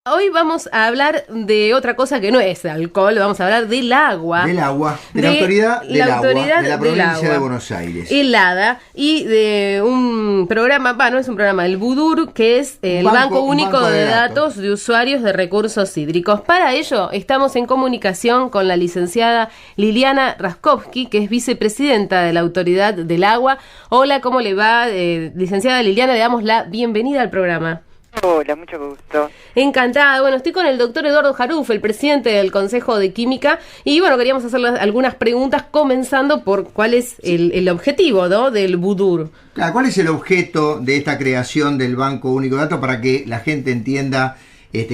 Hoy vamos a hablar de otra cosa que no es alcohol, vamos a hablar del agua. Del agua, de la autoridad del agua, de la provincia de Buenos Aires. El ADA, y de un programa, no es un programa, el BUDUR, que es el Banco Único de Datos de Usuarios de Recursos Hídricos. Para ello, estamos en comunicación con la licenciada Liliana Raskovsky, que es vicepresidenta de la Autoridad del Agua. Hola, ¿cómo le va? Licenciada Liliana, le damos la bienvenida al programa. Hola, mucho gusto. Encantada. Bueno, estoy con el doctor Eduardo Jaruf, el presidente del Consejo de Química, y bueno, queríamos hacerle algunas preguntas, comenzando por cuál es el objetivo, ¿no?, del BUDUR. Claro, ¿cuál es el objeto de esta creación del Banco Único de Datos para que la gente entienda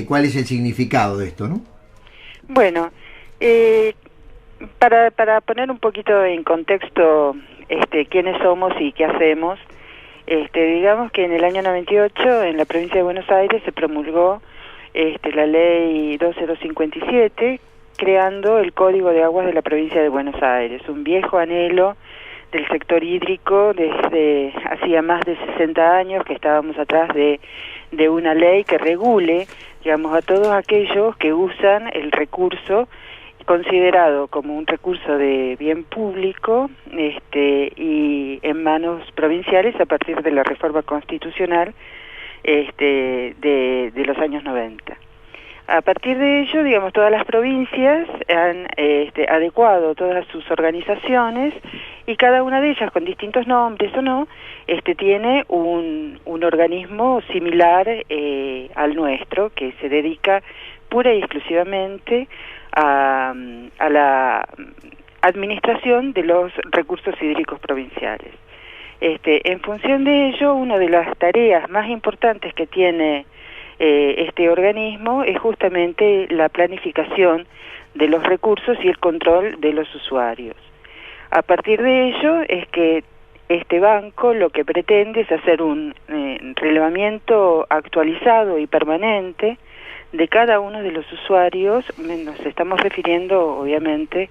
cuál es el significado de esto, ¿no? Bueno, para poner un poquito en contexto quiénes somos y qué hacemos, digamos que en el año 98 en la provincia de Buenos Aires se promulgó la ley 12257, creando el Código de Aguas de la provincia de Buenos Aires, un viejo anhelo del sector hídrico desde hacía más de 60 años que estábamos atrás de una ley que regule, digamos, a todos aquellos que usan el recurso considerado como un recurso de bien público y en manos provinciales a partir de la reforma constitucional de los años 90. A partir de ello, digamos, todas las provincias han adecuado todas sus organizaciones, y cada una de ellas, con distintos nombres o no, tiene un organismo similar al nuestro, que se dedica pura y exclusivamente a la administración de los recursos hídricos provinciales. En función de ello, una de las tareas más importantes que tiene este organismo es justamente la planificación de los recursos y el control de los usuarios. A partir de ello es que este banco lo que pretende es hacer un relevamiento actualizado y permanente de cada uno de los usuarios. Nos estamos refiriendo obviamente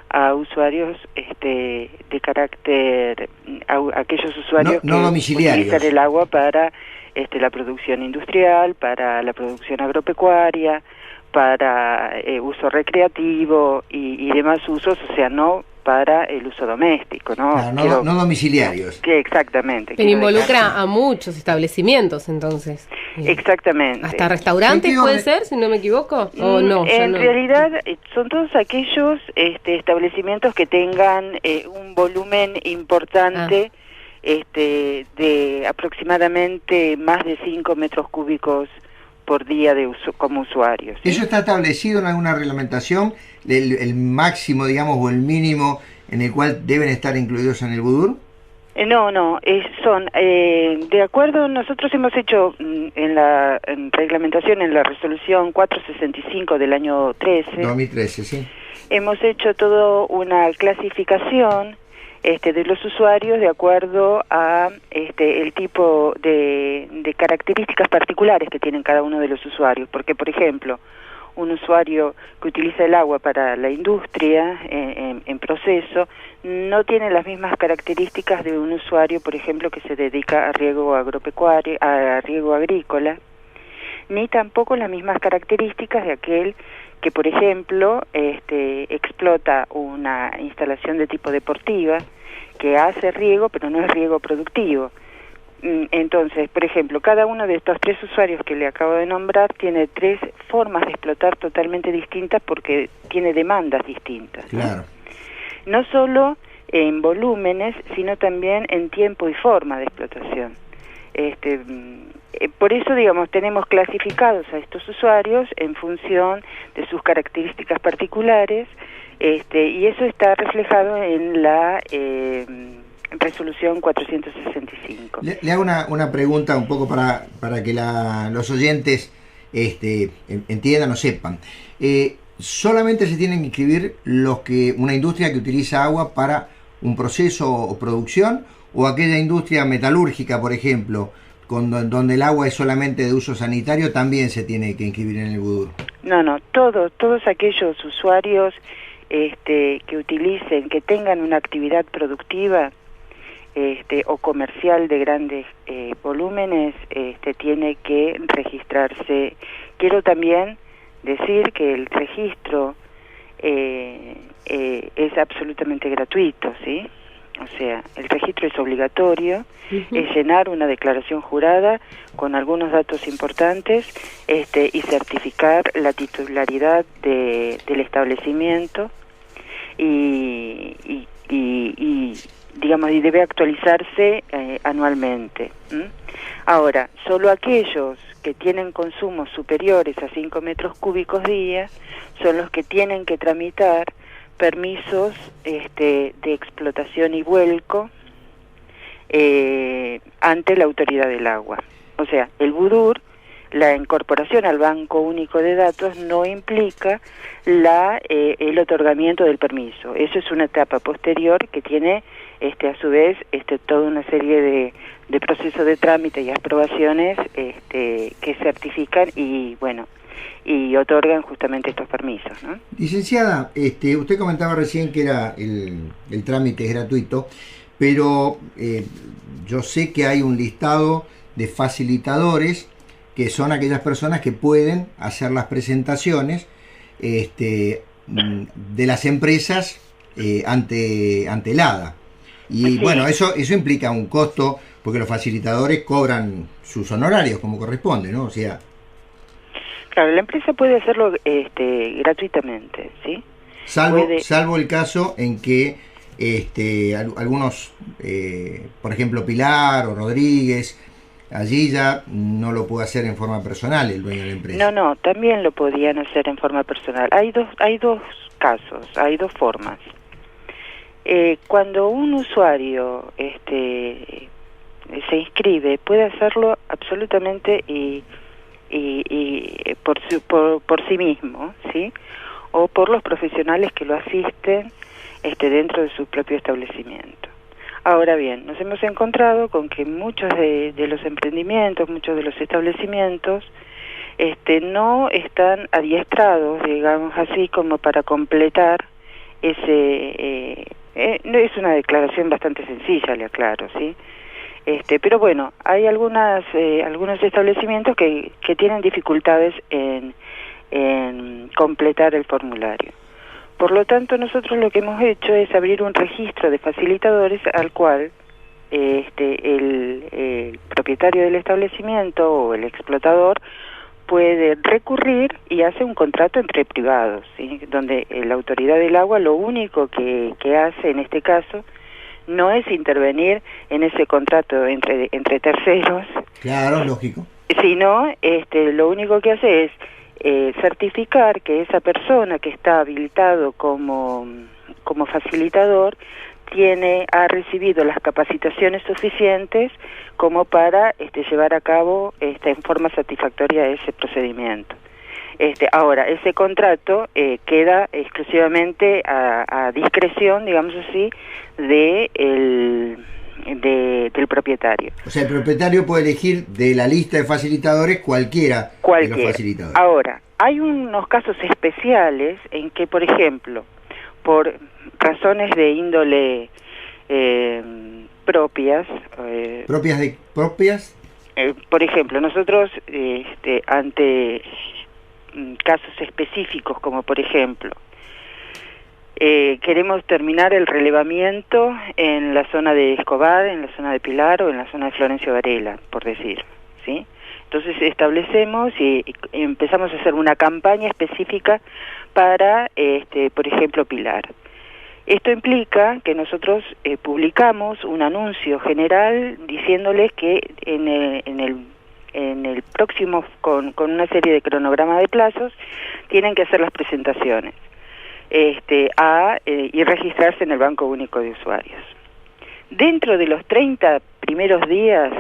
a usuarios de carácter, a aquellos usuarios no que domiciliarios, utilizan el agua para la producción industrial, para la producción agropecuaria, para uso recreativo y demás usos, o sea, no para el uso doméstico, ¿no? Claro, no domiciliarios. Que exactamente. Pero involucra a muchos establecimientos, entonces. Exactamente. ¿Hasta restaurantes puede ser, si no me equivoco? ¿O no? En realidad son todos aquellos establecimientos que tengan un volumen importante de aproximadamente más de 5 metros cúbicos por día como usuarios, ¿sí? ¿Eso está establecido en alguna reglamentación, el máximo, digamos, o el mínimo en el cual deben estar incluidos en el BUDUR? No, son, de acuerdo, nosotros hemos hecho en reglamentación, en la resolución 465 del año 2013, sí. Hemos hecho toda una clasificación de los usuarios de acuerdo a el tipo de características particulares que tienen cada uno de los usuarios, porque por ejemplo un usuario que utiliza el agua para la industria en proceso no tiene las mismas características de un usuario, por ejemplo, que se dedica a riego agropecuario, a riego agrícola, ni tampoco las mismas características de aquel que, por ejemplo, explota una instalación de tipo deportiva, que hace riego, pero no es riego productivo. Entonces, por ejemplo, cada uno de estos tres usuarios que le acabo de nombrar tiene tres formas de explotar totalmente distintas porque tiene demandas distintas. Claro. No solo en volúmenes, sino también en tiempo y forma de explotación. Por eso, digamos, tenemos clasificados a estos usuarios en función de sus características particulares, y eso está reflejado en la resolución 465. Le hago una pregunta un poco para que los oyentes entiendan o sepan. ¿Solamente se tienen que inscribir una industria que utiliza agua para un proceso o producción, o aquella industria metalúrgica, por ejemplo, donde el agua es solamente de uso sanitario, también se tiene que inscribir en el BUDUR? No, todos aquellos usuarios que utilicen, que tengan una actividad productiva, o comercial de grandes volúmenes, tiene que registrarse. Quiero también decir que el registro es absolutamente gratuito, ¿sí? O sea, el registro es obligatorio, es llenar una declaración jurada con algunos datos importantes y certificar la titularidad del establecimiento y digamos, y debe actualizarse anualmente. Ahora, solo aquellos que tienen consumos superiores a 5 metros cúbicos día son los que tienen que tramitar permisos de explotación y vuelco ante la autoridad del agua. O sea, el BUDUR, la incorporación al Banco Único de Datos, no implica el otorgamiento del permiso. Eso es una etapa posterior que tiene a su vez toda una serie de procesos de trámite y aprobaciones que certifican y otorgan justamente estos permisos, ¿no? Licenciada, usted comentaba recién que era el trámite es gratuito, pero yo sé que hay un listado de facilitadores que son aquellas personas que pueden hacer las presentaciones de las empresas ante el ADA. Y sí, bueno, eso implica un costo, porque los facilitadores cobran sus honorarios como corresponde, ¿no? O sea... Claro, la empresa puede hacerlo gratuitamente, ¿sí? Salvo el caso en que algunos, por ejemplo, Pilar o Rodríguez, allí ya no lo puede hacer en forma personal el dueño de la empresa. No, también lo podían hacer en forma personal. Hay dos casos, hay dos formas. Cuando un usuario se inscribe, puede hacerlo absolutamente por sí mismo, ¿sí? O por los profesionales que lo asisten dentro de su propio establecimiento. Ahora bien, nos hemos encontrado con que muchos de los emprendimientos, muchos de los establecimientos, no están adiestrados, digamos así, como para completar es una declaración bastante sencilla, le aclaro, ¿sí? Pero bueno, hay algunos establecimientos que tienen dificultades en completar el formulario. Por lo tanto, nosotros lo que hemos hecho es abrir un registro de facilitadores al cual el propietario del establecimiento o el explotador puede recurrir y hace un contrato entre privados, ¿sí? Donde la autoridad del agua lo único que hace en este caso no es intervenir en ese contrato entre terceros. Claro, lógico. Sino lo único que hace es certificar que esa persona que está habilitado como facilitador ha recibido las capacitaciones suficientes como para llevar a cabo en forma satisfactoria ese procedimiento. Ahora, ese contrato queda exclusivamente a discreción, digamos así, del propietario. O sea, el propietario puede elegir de la lista de facilitadores cualquiera de los facilitadores. Ahora, hay unos casos especiales en que, por ejemplo, por razones de índole propias... ¿Propias? Por ejemplo, nosotros ante casos específicos, como por ejemplo, queremos terminar el relevamiento en la zona de Escobar, en la zona de Pilar o en la zona de Florencio Varela, por decir, ¿sí? Entonces establecemos y empezamos a hacer una campaña específica para, por ejemplo, Pilar. Esto implica que nosotros publicamos un anuncio general diciéndoles que en el próximo, con una serie de cronograma de plazos, tienen que hacer las presentaciones y registrarse en el Banco Único de Usuarios. Dentro de los 30 primeros días,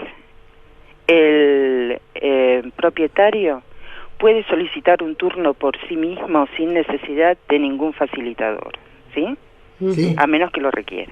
el propietario puede solicitar un turno por sí mismo sin necesidad de ningún facilitador, ¿sí? Sí. A menos que lo requiera.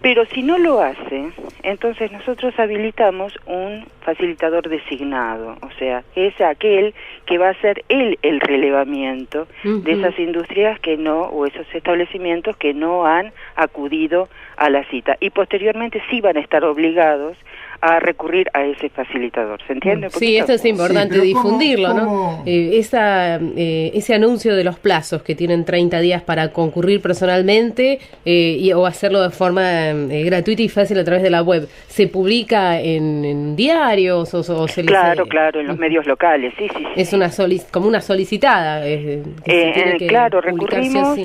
Pero si no lo hace, entonces nosotros habilitamos un facilitador designado, o sea, es aquel que va a hacer el relevamiento de esas industrias que no, o esos establecimientos que no han acudido a la cita, y posteriormente sí van a estar obligados a recurrir a ese facilitador. ¿Se entiende? Sí, esto es importante difundirlo, ¿no? Ese anuncio de los plazos que tienen 30 días para concurrir personalmente o hacerlo de forma gratuita y fácil a través de la web, ¿se publica en diarios o se Claro, en los medios locales, sí. Es como una solicitada. Claro, recurrimos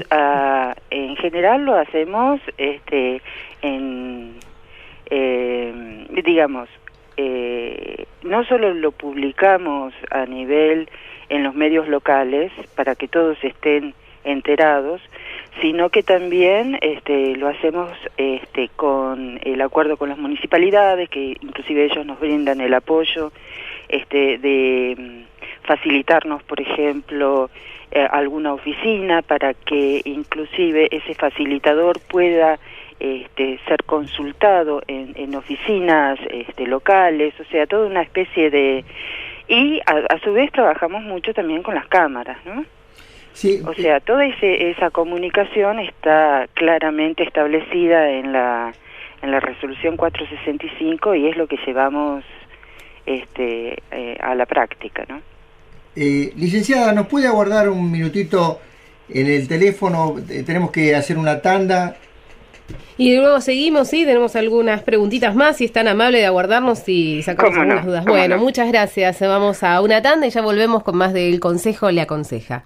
en general lo hacemos no solo lo publicamos a nivel en los medios locales para que todos estén enterados, sino que también lo hacemos con el acuerdo con las municipalidades, que inclusive ellos nos brindan el apoyo de facilitarnos, por ejemplo, alguna oficina para que inclusive ese facilitador pueda ser consultado en oficinas locales, o sea, toda una especie de... Y a su vez trabajamos mucho también con las cámaras, ¿no? Sí. O sea, toda esa comunicación está claramente establecida en la resolución 465 y es lo que llevamos a la práctica, ¿no? Licenciada, ¿nos puede aguardar un minutito en el teléfono? Tenemos que hacer una tanda. Y luego seguimos, sí, tenemos algunas preguntitas más, si es tan amable de aguardarnos y sacamos algunas dudas. Bueno, muchas gracias. Vamos a una tanda y ya volvemos con más del Consejo Le Aconseja.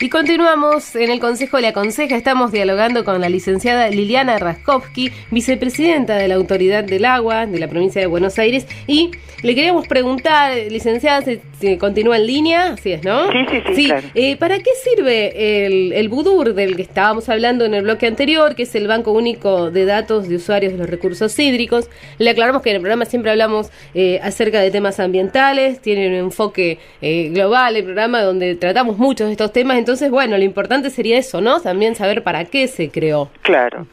Y continuamos en el Consejo Le Aconseja. Estamos dialogando con la licenciada Liliana Raskovsky, vicepresidenta de la Autoridad del Agua de la provincia de Buenos Aires, y le queríamos preguntar, licenciada, si continúa en línea, así es, ¿no? Sí, claro. ¿Para qué sirve el BUDUR del que estábamos hablando en el bloque anterior, que es el Banco Único de Datos de Usuarios de los Recursos Hídricos? Le aclaramos que en el programa siempre hablamos acerca de temas ambientales, tiene un enfoque global el programa donde tratamos muchos de estos temas, entonces, bueno, lo importante sería eso, ¿no? También saber para qué se creó. Claro.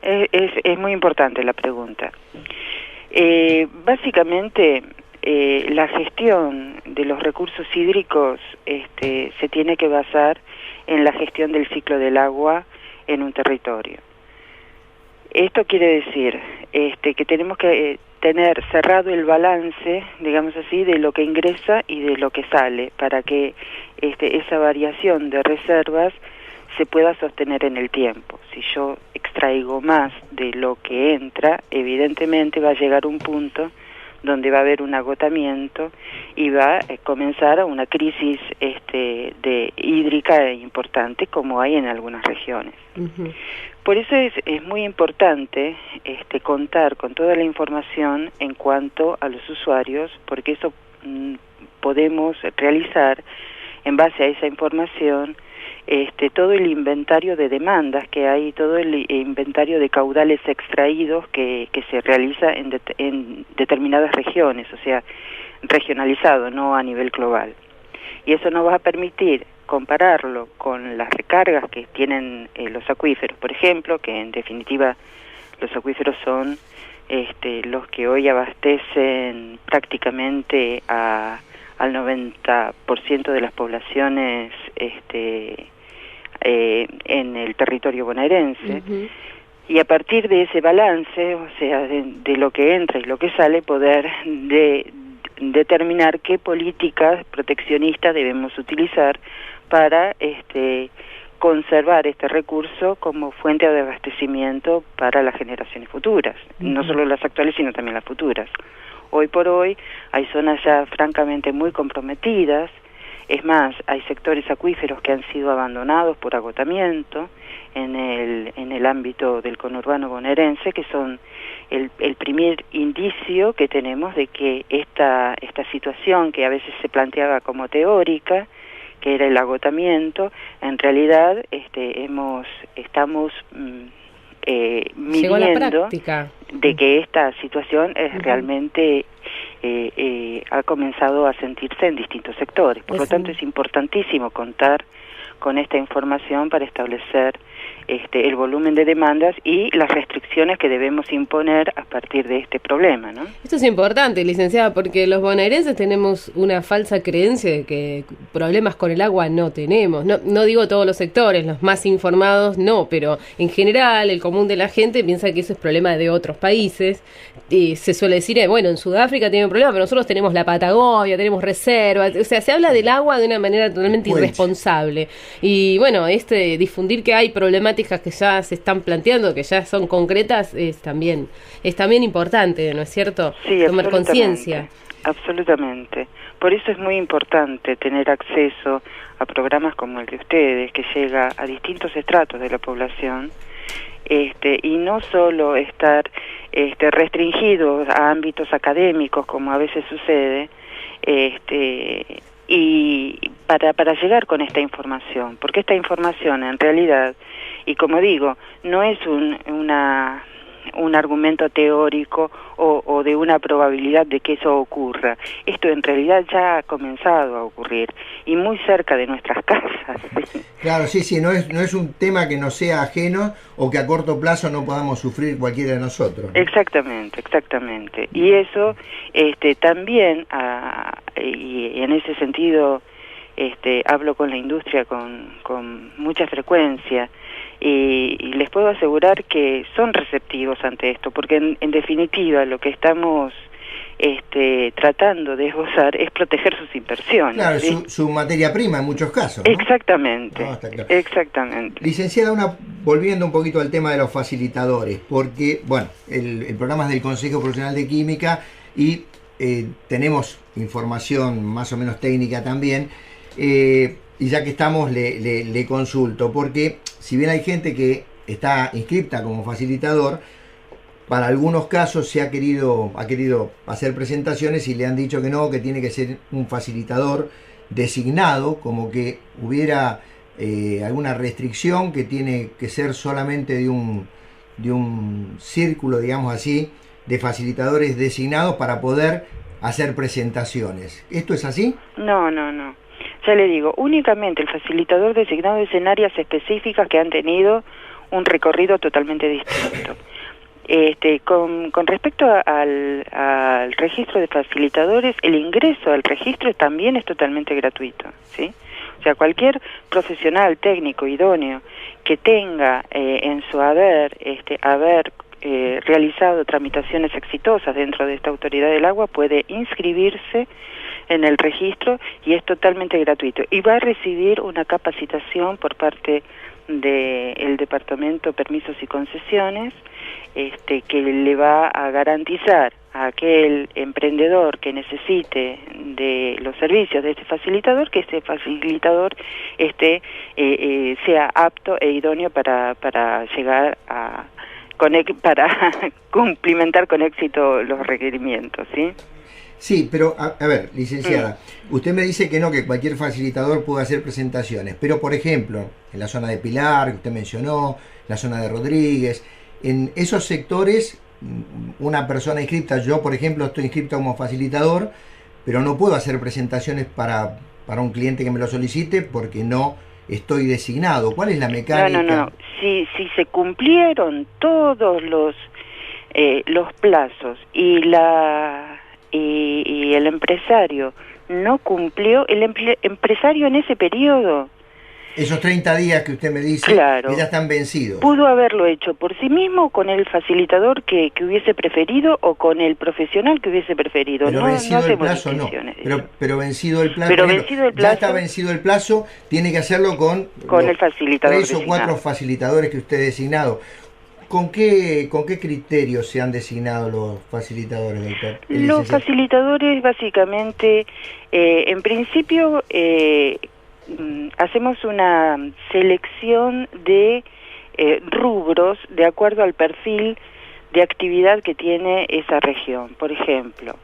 Es muy importante la pregunta. Básicamente, la gestión de los recursos hídricos se tiene que basar en la gestión del ciclo del agua en un territorio. Esto quiere decir que tenemos que tener cerrado el balance, digamos así, de lo que ingresa y de lo que sale, para que esa variación de reservas se pueda sostener en el tiempo. Si yo extraigo más de lo que entra, evidentemente va a llegar un punto donde va a haber un agotamiento y va a comenzar una crisis hídrica importante, como hay en algunas regiones. Uh-huh. Por eso es muy importante contar con toda la información en cuanto a los usuarios, porque eso podemos realizar en base a esa información todo el inventario de demandas que hay, todo el inventario de caudales extraídos que se realiza en determinadas regiones, o sea, regionalizado, no a nivel global. Y eso nos va a permitir compararlo con las recargas que tienen los acuíferos, por ejemplo, que en definitiva los acuíferos son los que hoy abastecen prácticamente al 90% de las poblaciones en el territorio bonaerense. Uh-huh. Y a partir de ese balance, o sea, de lo que entra y lo que sale, poder determinar qué políticas proteccionistas debemos utilizar para conservar este recurso como fuente de abastecimiento para las generaciones futuras, uh-huh. No solo las actuales, sino también las futuras. Hoy por hoy hay zonas ya francamente muy comprometidas. Es más, hay sectores acuíferos que han sido abandonados por agotamiento en el ámbito del conurbano bonaerense, que son el primer indicio que tenemos de que esta situación, que a veces se planteaba como teórica, que era el agotamiento, en realidad estamos midiendo de que esta situación es uh-huh. realmente ha comenzado a sentirse en distintos sectores. Por lo tanto, es importantísimo contar con esta información para establecer el volumen de demandas y las restricciones que debemos imponer a partir de este problema, ¿no? Esto es importante, licenciada, porque los bonaerenses tenemos una falsa creencia de que problemas con el agua no tenemos. No digo todos los sectores, los más informados no, pero en general el común de la gente piensa que eso es problema de otros países. Y se suele decir, bueno, en Sudáfrica tienen un problema, pero nosotros tenemos la Patagonia, tenemos reservas. O sea, se habla del agua de una manera totalmente irresponsable. Y bueno, difundir que hay problemáticas que ya se están planteando, que ya son concretas, es también importante, ¿no es cierto? Sí, tomar conciencia. Absolutamente. Por eso es muy importante tener acceso a programas como el de ustedes, que llega a distintos estratos de la población, y no solo estar restringidos a ámbitos académicos, como a veces sucede, y para llegar con esta información, porque esta información en realidad, y como digo, no es un argumento teórico o de una probabilidad de que eso ocurra. Esto en realidad ya ha comenzado a ocurrir y muy cerca de nuestras casas. Claro, sí, no es un tema que nos sea ajeno o que a corto plazo no podamos sufrir cualquiera de nosotros, ¿no? Exactamente. Y eso también, y en ese sentido hablo con la industria con mucha frecuencia, y les puedo asegurar que son receptivos ante esto, porque en definitiva lo que estamos tratando de esbozar es proteger sus inversiones. Claro, ¿sí? su materia prima en muchos casos, ¿no? Exactamente, Está claro. Exactamente. Licenciada, volviendo un poquito al tema de los facilitadores, porque, bueno, el programa es del Consejo Profesional de Química y tenemos información más o menos técnica también, y ya que estamos le consulto, porque si bien hay gente que está inscripta como facilitador, para algunos casos ha querido hacer presentaciones y le han dicho que no, que tiene que ser un facilitador designado, como que hubiera alguna restricción, que tiene que ser solamente de un círculo, digamos así, de facilitadores designados para poder hacer presentaciones. ¿Esto es así? No. Ya le digo, únicamente el facilitador designado es en áreas específicas que han tenido un recorrido totalmente distinto. Con respecto al registro de facilitadores, el ingreso al registro también es totalmente gratuito, ¿sí? O sea, cualquier profesional técnico idóneo que tenga en su haber realizado tramitaciones exitosas dentro de esta autoridad del agua puede inscribirse en el registro y es totalmente gratuito. Y va a recibir una capacitación por parte del Departamento de Permisos y Concesiones, que le va a garantizar a aquel emprendedor que necesite de los servicios de este facilitador, que este facilitador sea apto e idóneo para llegar para cumplimentar con éxito los requerimientos, ¿sí? Sí, pero a ver, licenciada, usted me dice que no, que cualquier facilitador puede hacer presentaciones, pero por ejemplo, en la zona de Pilar, que usted mencionó, la zona de Rodríguez, en esos sectores, una persona inscripta, yo por ejemplo estoy inscripto como facilitador, pero no puedo hacer presentaciones para un cliente que me lo solicite porque no estoy designado. ¿Cuál es la mecánica? No. Si se cumplieron todos los plazos y el empresario no cumplió, el empresario en ese periodo, esos 30 días que usted me dice, claro, ya están vencidos. Pudo haberlo hecho por sí mismo, con el facilitador que hubiese preferido o con el profesional que hubiese preferido. Pero vencido el plazo no. Pero vencido el plazo. Ya está vencido el plazo, tiene que hacerlo con el facilitador 3 o 4 facilitadores que usted ha designado. ¿Con qué criterios se han designado los facilitadores, doctor? Los facilitadores básicamente, en principio, hacemos una selección de rubros de acuerdo al perfil de actividad que tiene esa región. Por ejemplo,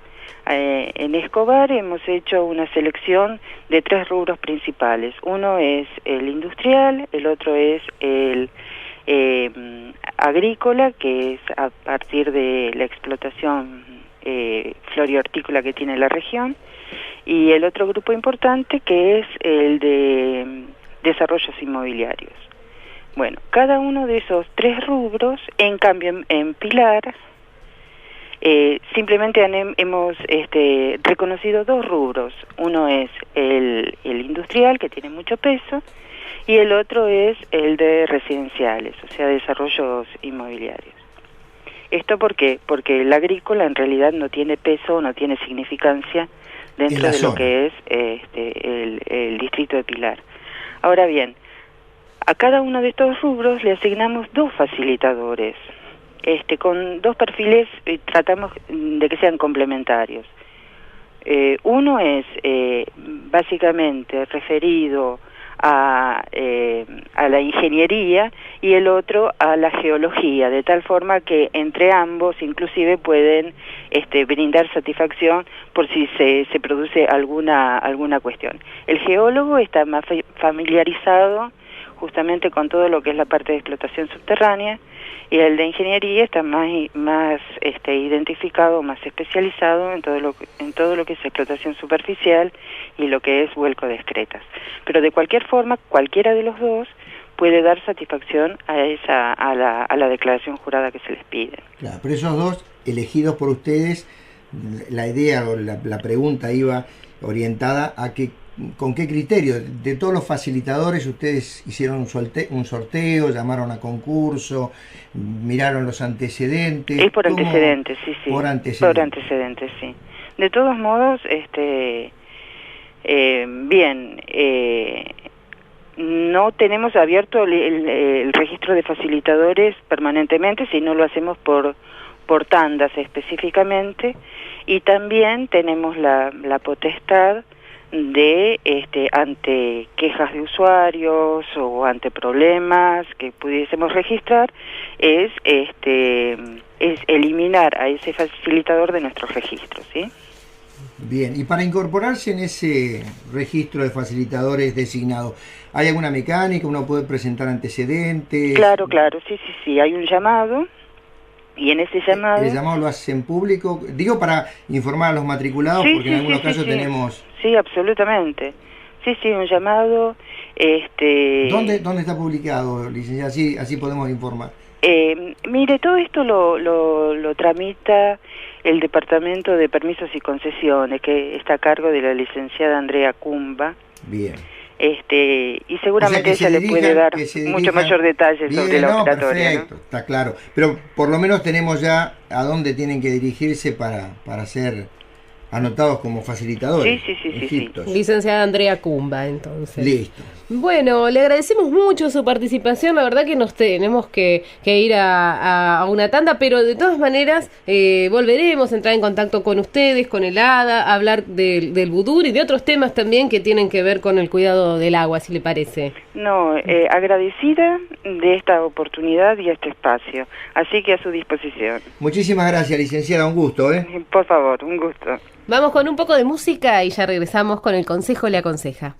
en Escobar hemos hecho una selección de 3 rubros principales. Uno es el industrial, el otro es el agrícola, que es a partir de la explotación florihortícola que tiene la región, y el otro grupo importante que es el de desarrollos inmobiliarios. Bueno, cada uno de esos 3 rubros, en cambio, en Pilar, simplemente hemos reconocido 2 rubros. Uno es el industrial, que tiene mucho peso, y el otro es el de residenciales, o sea, desarrollos inmobiliarios. ¿Esto por qué? Porque el agrícola en realidad no tiene peso, no tiene significancia dentro de lo que es el distrito de Pilar. Ahora bien, a cada uno de estos rubros le asignamos 2 facilitadores. Con 2 perfiles tratamos de que sean complementarios. Uno es básicamente referido a la ingeniería y el otro a la geología, de tal forma que entre ambos inclusive pueden brindar satisfacción por si se produce alguna cuestión. El geólogo está más familiarizado justamente con todo lo que es la parte de explotación subterránea, y el de ingeniería está más identificado, más especializado en todo lo que es explotación superficial y lo que es vuelco de excretas. Pero de cualquier forma, cualquiera de los 2 puede dar satisfacción a la declaración jurada que se les pide. Claro, pero esos 2 elegidos por ustedes, la idea o la pregunta iba orientada a que ¿con qué criterio? De todos los facilitadores, ustedes hicieron un sorteo, llamaron a concurso, miraron los antecedentes. Es por antecedentes, sí. Por antecedentes, sí. De todos modos, no tenemos abierto el registro de facilitadores permanentemente, sino lo hacemos por tandas específicamente, y también tenemos la potestad de ante quejas de usuarios o ante problemas que pudiésemos registrar, es eliminar a ese facilitador de nuestros registros, ¿sí? Bien, y para incorporarse en ese registro de facilitadores designados, ¿hay alguna mecánica? ¿Uno puede presentar antecedentes? Claro, sí, hay un llamado. Y en ese llamado... ¿El llamado lo hacen público? Digo, para informar a los matriculados, porque en algunos casos tenemos... Sí, absolutamente. Sí, un llamado... ¿Dónde está publicado, licenciada? Así podemos informar. Mire, todo esto lo tramita el Departamento de Permisos y Concesiones, que está a cargo de la licenciada Andrea Cumba. Bien. Y seguramente ella le puede dar mucho mayor detalle sobre la operatoria. Perfecto, ¿no? Está claro. Pero por lo menos tenemos ya a dónde tienen que dirigirse para ser anotados como facilitadores. Sí. Licenciada Andrea Cumba, entonces. Listo. Bueno, le agradecemos mucho su participación. La verdad que nos tenemos que ir a una tanda, pero de todas maneras volveremos a entrar en contacto con ustedes, con el ADA, a hablar del Budur y de otros temas también que tienen que ver con el cuidado del agua, si le parece. No, agradecida de esta oportunidad y este espacio, así que a su disposición. Muchísimas gracias, licenciada, un gusto. Por favor, un gusto. Vamos con un poco de música y ya regresamos con el Consejo le aconseja.